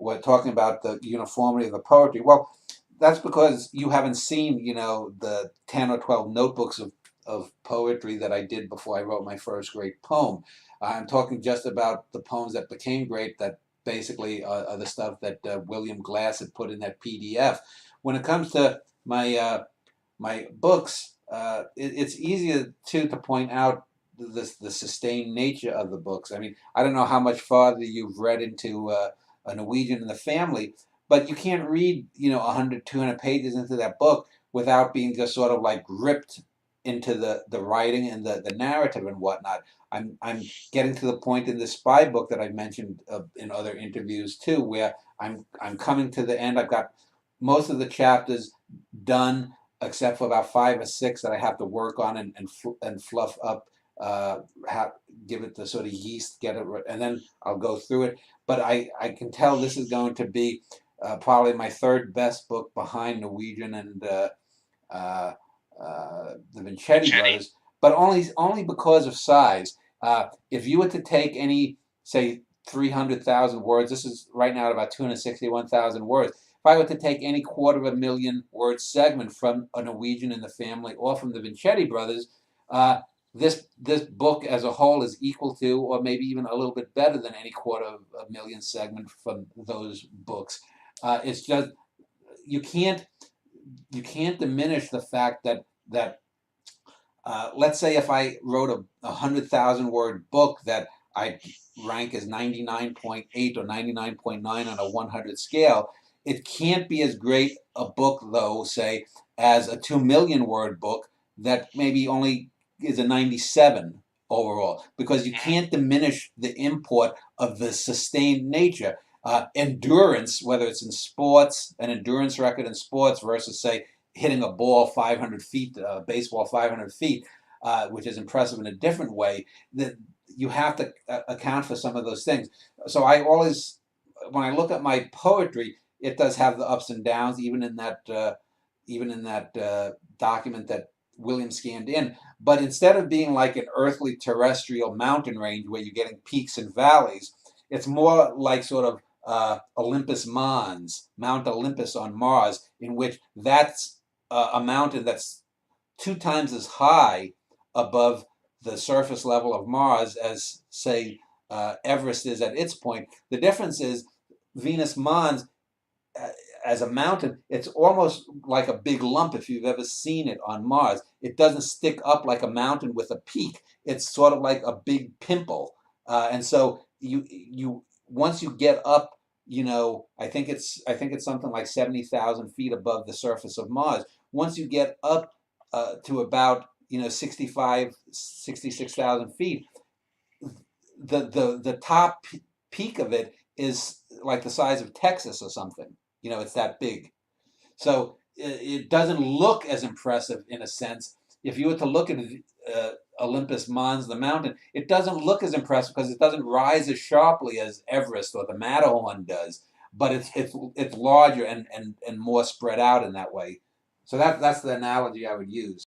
we're talking about the uniformity of the poetry. Well, that's because you haven't seen, the 10 or 12 notebooks of poetry that I did before I wrote my first great poem. I'm talking just about the poems that became great, that basically are the stuff that William Glass had put in that PDF. When it comes to my books, it's easier to point out the sustained nature of the books. I mean, I don't know how much farther you've read into a Norwegian in the family, but you can't read 100, 200 pages into that book without being just sort of like ripped into the writing and the narrative and whatnot. I'm getting to the point in this spy book that I've mentioned in other interviews too, where I'm coming to the end. I've got most of the chapters done, except for about 5 or 6 that I have to work on and fluff up, give it the sort of yeast, get it, and then I'll go through it. But I can tell this is going to be probably my third best book behind Norwegian and uh, the Vincetti brothers, but only because of size. If you were to take any, say, 300,000 words, this is right now at about 261,000 words. If I were to take any 250,000 word segment from a Norwegian in the family or from the Vincetti brothers, this book as a whole is equal to, or maybe even a little bit better than any 250,000 segment from those books. It's just you can't diminish the fact that let's say if I wrote a 100,000 word book that I rank as 99.8 or 99.9 on a 100 scale, it can't be as great a book, though, say, as a 2 million word book that maybe only is a 97 overall, because you can't diminish the import of the sustained nature. Endurance, whether it's in sports, an endurance record in sports versus, say, hitting a ball 500 feet, baseball 500 feet, which is impressive in a different way, that you have to account for some of those things. So I always, when I look at my poetry, it does have the ups and downs, even in that document that William scanned in. But instead of being like an earthly terrestrial mountain range where you're getting peaks and valleys, it's more like sort of Olympus Mons, Mount Olympus on Mars, in which that's a mountain that's 2 times as high above the surface level of Mars as, say, Everest is at its point. The difference is Venus Mons, as a mountain, it's almost like a big lump if you've ever seen it on Mars. It doesn't stick up like a mountain with a peak. It's sort of like a big pimple. And so you once you get up, I think it's something like 70,000 feet above the surface of Mars. Once you get up to about 65, 66,000 feet, the top peak of it is like the size of Texas or something. It's that big. So it doesn't look as impressive in a sense. If you were to look at Olympus Mons, the mountain, it doesn't look as impressive because it doesn't rise as sharply as Everest or the Matterhorn does. But it's larger and more spread out in that way. So that's the analogy I would use.